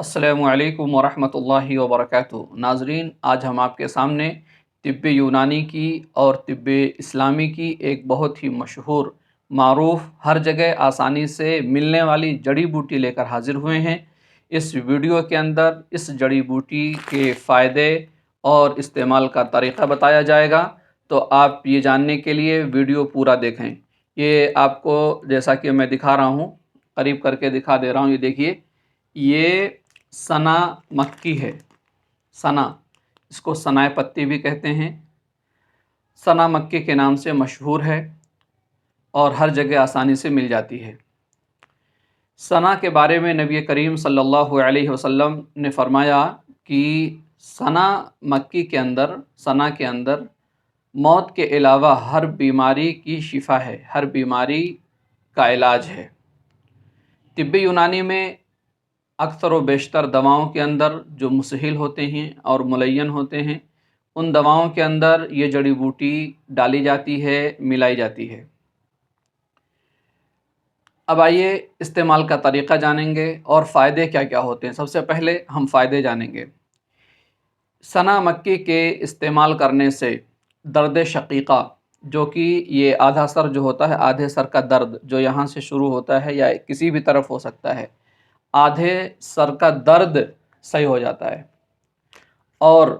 अस्सलामु अलैकुम वरहमतुल्लाहि वबरकातुहू। नाज़रीन, आज हम आपके सामने तिब्बे यूनानी की और तिब्बे इस्लामी की एक बहुत ही मशहूर, मारूफ़, हर जगह आसानी से मिलने वाली जड़ी बूटी लेकर हाज़िर हुए हैं। इस वीडियो के अंदर इस जड़ी बूटी के फ़ायदे और इस्तेमाल का तरीक़ा बताया जाएगा, तो आप ये जानने के लिए वीडियो पूरा देखें। ये आपको जैसा कि मैं दिखा रहा हूँ, करीब करके दिखा दे रहा हूँ, ये देखिए, ये सना मक्की है। सना, इसको सनाए पत्ती भी कहते हैं। सना मक्की के नाम से मशहूर है और हर जगह आसानी से मिल जाती है। सना के बारे में नबी करीम सल्लल्लाहु अलैहि वसल्लम ने फरमाया कि सना के अंदर मौत के अलावा हर बीमारी की शिफा है, हर बीमारी का इलाज है। तिब्बे यूनानी में अक्सर व बेशतर दवाओं के अंदर जो मुसहिल होते हैं और मुलय्यन होते हैं, उन दवाओं के अंदर ये जड़ी बूटी डाली जाती है, मिलाई जाती है। अब आइए इस्तेमाल का तरीक़ा जानेंगे और फ़ायदे क्या क्या होते हैं। सबसे पहले हम फ़ायदे जानेंगे। सना मक्की के इस्तेमाल करने से दर्द शक़ीक़ा, जो कि ये आधा सर जो होता है, आधे सर का दर्द जो यहाँ से शुरू होता है या किसी भी तरफ हो सकता है, आधे सर का दर्द सही हो जाता है। और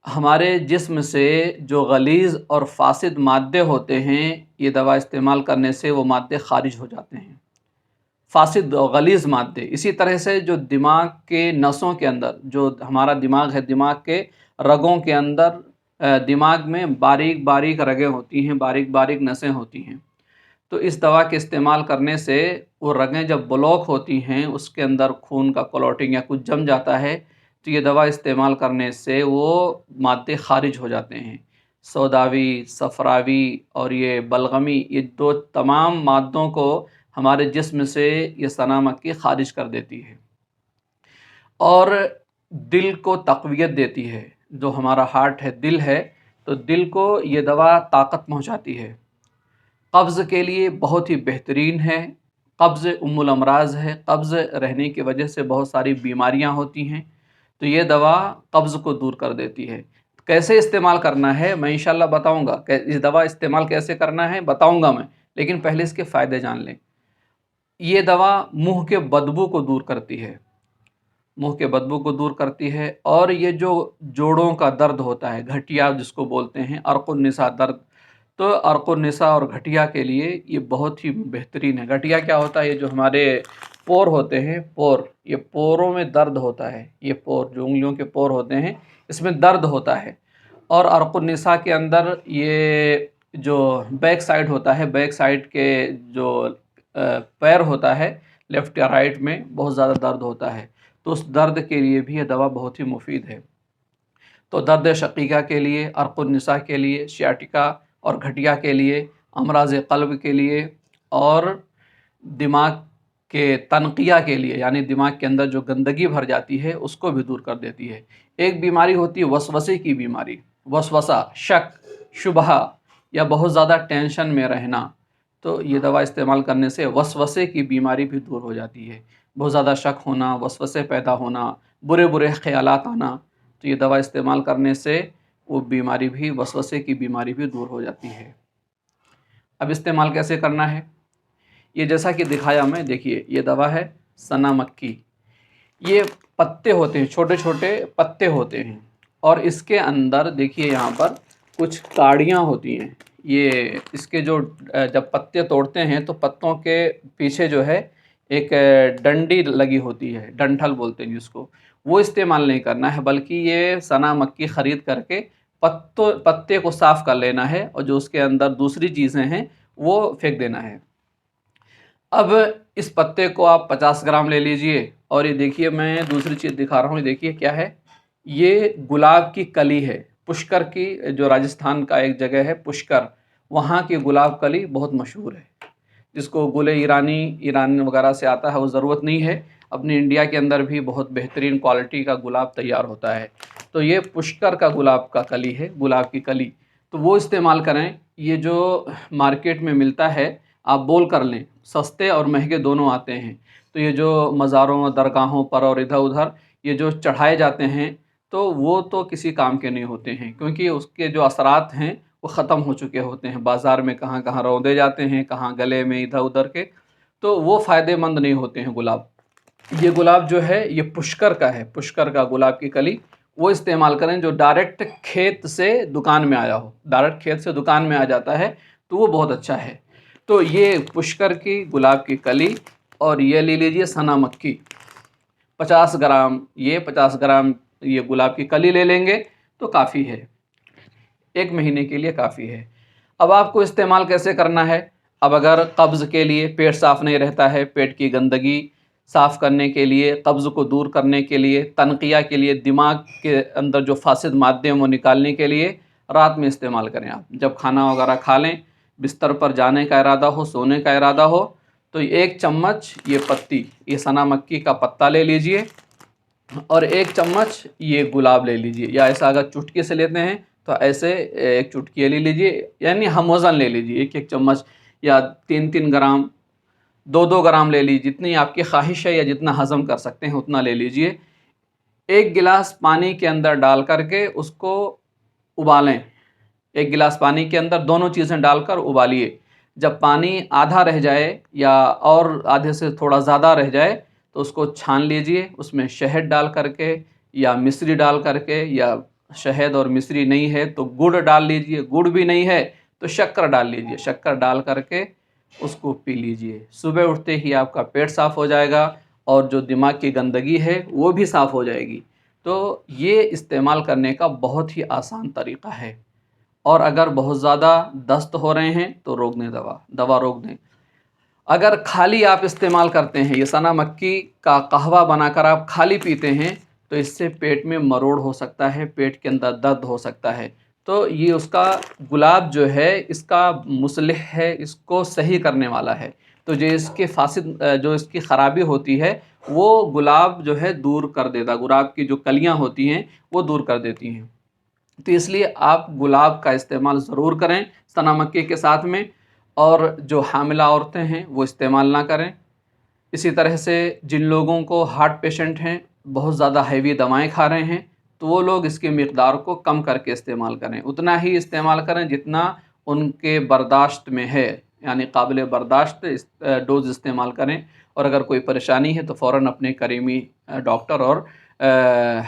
हमारे जिस्म से जो गलीज़ और फासिद मादे होते हैं, ये दवा इस्तेमाल करने से वो मादे ख़ारिज हो जाते हैं, फासिद और गलीज़ मादे। इसी तरह से जो दिमाग के नसों के अंदर, जो हमारा दिमाग है, दिमाग के रगों के अंदर, दिमाग में बारीक बारीक रगें होती हैं, बारीक बारीक नसें होती हैं। तो इस दवा के इस्तेमाल करने से वो रगें जब ब्लॉक होती हैं, उसके अंदर खून का क्लॉटिंग या कुछ जम जाता है, तो ये दवा इस्तेमाल करने से वो मादे ख़ारिज हो जाते हैं। सौदावी, सफ़रावी और ये बलगमी, ये दो तमाम मादों को हमारे जिस्म से ये सना मक्की ख़ारिज कर देती है। और दिल को तक़वियत देती है। जो हमारा हार्ट है, दिल है, तो दिल को ये दवा ताकत पहुँचाती है। कब्ज़ के लिए बहुत ही बेहतरीन है। कब्ज़ उम्मुल अमराज़ है। कब्ज़ रहने की वजह से बहुत सारी बीमारियां होती हैं, तो ये दवा कब्ज़ को दूर कर देती है। कैसे इस्तेमाल करना है मैं इंशाल्लाह बताऊंगा। इस दवा इस्तेमाल कैसे करना है बताऊंगा मैं, लेकिन पहले इसके फ़ायदे जान लें। ये दवा मुँह के बदबू को दूर करती है, मुँह के बदबू को दूर करती है। और ये जो जोड़ों का दर्द होता है, घटिया जिसको बोलते हैं, अर्क़ुन्निसा दर्द, तो अर्क़ुन्निसा और घटिया के लिए ये बहुत ही बेहतरीन है। घटिया क्या होता है? ये जो हमारे पोर होते हैं, पोर, ये पोरों में दर्द होता है। ये पोर जो उंगलियों के पोर होते हैं, इसमें दर्द होता है। और अर्क़ुन्निसा के अंदर ये जो बैक साइड होता है, बैक साइड के जो पैर होता है, लेफ़्ट या राइट में बहुत ज़्यादा दर्द होता है, तो उस दर्द के लिए भी ये दवा बहुत ही मुफीद है। तो दर्द शक़ीक़ा के लिए, अर्क़ुन्निसा के लिए, सियाटिका और घटिया के लिए, अमराज़ क़ल्ब के लिए और दिमाग के तनक़िया के लिए, यानी दिमाग के अंदर जो गंदगी भर जाती है उसको भी दूर कर देती है। एक बीमारी होती है वसवसे की बीमारी, वसवसा, शक, शुबहा या बहुत ज़्यादा टेंशन में रहना, तो ये दवा इस्तेमाल करने से वसवसे की बीमारी भी दूर हो जाती है। बहुत ज़्यादा शक होना, वसवसे पैदा होना, बुरे बुरे ख़यालात आना, तो ये दवा इस्तेमाल करने से वो बीमारी भी, वसवसे की बीमारी भी दूर हो जाती है। अब इस्तेमाल कैसे करना है, ये जैसा कि दिखाया मैं, देखिए ये दवा है सना मक्की। ये पत्ते होते हैं, छोटे छोटे पत्ते होते हैं, और इसके अंदर देखिए यहाँ पर कुछ काड़ियाँ होती हैं। ये इसके जो जब पत्ते तोड़ते हैं तो पत्तों के पीछे जो है एक डंडी लगी होती है, डंठल बोलते हैं जिसको, वो इस्तेमाल नहीं करना है, बल्कि ये सना मक्की ख़रीद करके पत्ते को साफ़ कर लेना है और जो उसके अंदर दूसरी चीज़ें हैं वो फेंक देना है। अब इस पत्ते को आप 50 ग्राम ले लीजिए। और ये देखिए मैं दूसरी चीज़ दिखा रहा हूँ, ये देखिए क्या है, ये गुलाब की कली है। पुष्कर की, जो राजस्थान का एक जगह है पुष्कर, वहाँ की गुलाब कली बहुत मशहूर है, जिसको गुले ईरान वगैरह से आता है, वो ज़रूरत नहीं है। अपने इंडिया के अंदर भी बहुत बेहतरीन क्वालिटी का गुलाब तैयार होता है। तो ये पुष्कर का गुलाब का कली है, गुलाब की कली, तो वो इस्तेमाल करें। ये जो मार्केट में मिलता है, आप बोल कर लें, सस्ते और महंगे दोनों आते हैं। तो ये जो मज़ारों दरगाहों पर और इधर उधर ये जो चढ़ाए जाते हैं तो वो तो किसी काम के नहीं होते हैं, क्योंकि उसके जो असरात हैं वो ख़त्म हो चुके होते हैं। बाज़ार में कहाँ कहाँ रौंदे जाते हैं, कहाँ गले में इधर उधर के, तो वो फ़ायदेमंद नहीं होते हैं गुलाब। ये गुलाब जो है ये पुष्कर का है, पुष्कर का गुलाब की कली वो इस्तेमाल करें जो डायरेक्ट खेत से दुकान में आया हो। डायरेक्ट खेत से दुकान में आ जाता है तो वो बहुत अच्छा है। तो ये पुष्कर की गुलाब की कली और ये ले लीजिए सना मक्की 50 ग्राम, ये 50 ग्राम ये गुलाब की कली ले लेंगे तो काफ़ी है, 1 महीने के लिए काफ़ी है। अब आपको इस्तेमाल कैसे करना है? अब अगर कब्ज़ के लिए, पेट साफ़ नहीं रहता है, पेट की गंदगी साफ़ करने के लिए, कब्ज़ को दूर करने के लिए, तनक़िया के लिए, दिमाग के अंदर जो फ़ासिद मादे हैं वो निकालने के लिए रात में इस्तेमाल करें आप। जब खाना वगैरह खा लें, बिस्तर पर जाने का इरादा हो, सोने का इरादा हो, तो 1 चम्मच ये पत्ती, ये सना मक्की का पत्ता ले लीजिए और 1 चम्मच ये गुलाब ले लीजिए, या ऐसा अगर चुटकी से लेते हैं तो ऐसे 1 चुटकी ले लीजिए, यानी हम वज़न ले लीजिए 1-1 चम्मच या 3-3 ग्राम, 2-2 ग्राम ले लीजिए, जितनी आपकी ख्वाहिश है या जितना हज़म कर सकते हैं उतना ले लीजिए। 1 गिलास पानी के अंदर डाल कर के उसको उबालें। 1 गिलास पानी के अंदर दोनों चीज़ें डालकर उबालिए। जब पानी आधा रह जाए या और आधे से थोड़ा ज़्यादा रह जाए तो उसको छान लीजिए, उसमें शहद डाल कर के या मिश्री डाल कर के, या शहद और मिश्री नहीं है तो गुड़ डाल लीजिए, गुड़ भी नहीं है तो शक्कर डाल लीजिए, शक्कर डाल कर के उसको पी लीजिए। सुबह उठते ही आपका पेट साफ़ हो जाएगा और जो दिमाग की गंदगी है वो भी साफ़ हो जाएगी। तो ये इस्तेमाल करने का बहुत ही आसान तरीक़ा है। और अगर बहुत ज़्यादा दस्त हो रहे हैं तो रोक दें दवा रोक दें। अगर खाली आप इस्तेमाल करते हैं, ये सना मक्की का कहवा बनाकर आप खाली पीते हैं तो इससे पेट में मरोड़ हो सकता है, पेट के अंदर दर्द हो सकता है। तो ये उसका गुलाब जो है इसका मुस्लिह है, इसको सही करने वाला है। तो जो इसके फासिद जो इसकी ख़राबी होती है वो गुलाब जो है दूर कर देता, गुलाब की जो कलियाँ होती हैं वो दूर कर देती हैं। तो इसलिए आप गुलाब का इस्तेमाल ज़रूर करें सना मक्की के साथ में, और जो हामिला औरतें हैं वो इस्तेमाल ना करें। इसी तरह से जिन लोगों को हार्ट पेशेंट हैं, बहुत ज़्यादा हैवी दवाएं खा रहे हैं, तो वो लोग इसकी मिक़दार को कम करके इस्तेमाल करें। उतना ही इस्तेमाल करें जितना उनके बर्दाश्त में है, यानी काबिल बर्दाश्त डोज़ इस्तेमाल करें। और अगर कोई परेशानी है तो फ़ौरन अपने करीमी डॉक्टर और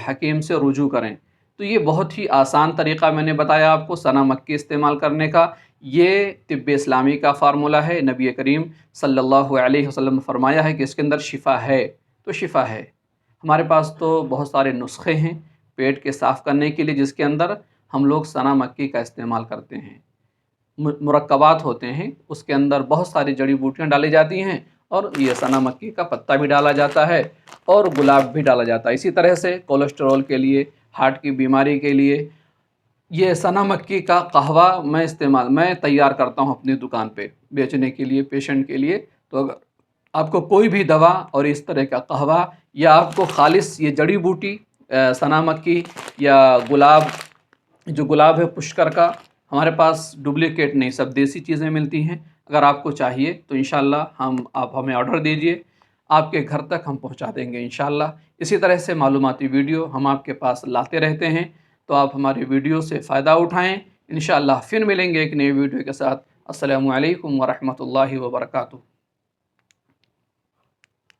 हकीम से रुजू करें। तो ये बहुत ही आसान तरीक़ा मैंने बताया आपको सना मक्की इस्तेमाल करने का। ये तिब्ब इस्लामी का फ़ार्मूला है। नबी करीम सल्लल्लाहु अलैहि वसल्लम ने फ़रमाया है कि इसके अंदर शिफ़ा है, तो शिफ़ा है। हमारे पास तो बहुत सारे नुस्खे हैं पेट के साफ़ करने के लिए, जिसके अंदर हम लोग सना मक्की का इस्तेमाल करते हैं। मुरक्कबात होते हैं, उसके अंदर बहुत सारी जड़ी बूटियाँ डाली जाती हैं और ये सना मक्की का पत्ता भी डाला जाता है और गुलाब भी डाला जाता है। इसी तरह से कोलेस्टेरोल के लिए, हार्ट की बीमारी के लिए ये सना मक्की का कहवा मैं तैयार करता हूँ अपनी दुकान पे बेचने के लिए, पेशेंट के लिए। तो अगर आपको कोई भी दवा और इस तरह का कहवा, या आपको खालिस ये जड़ी बूटी सना मक्की या गुलाब, जो गुलाब है पुष्कर का, हमारे पास डुप्लीकेट नहीं, सब देसी चीज़ें मिलती हैं। अगर आपको चाहिए तो इंशाल्लाह आप हमें ऑर्डर दीजिए, आपके घर तक हम पहुंचा देंगे इंशाल्लाह। इसी तरह से मालूमाती वीडियो हम आपके पास लाते रहते हैं, तो आप हमारे वीडियो से फ़ायदा उठाएँ। इंशाल्लाह फिर मिलेंगे एक नई वीडियो के साथ। अस्सलामु अलैकुम व रहमतुल्लाहि व बरकातुहू।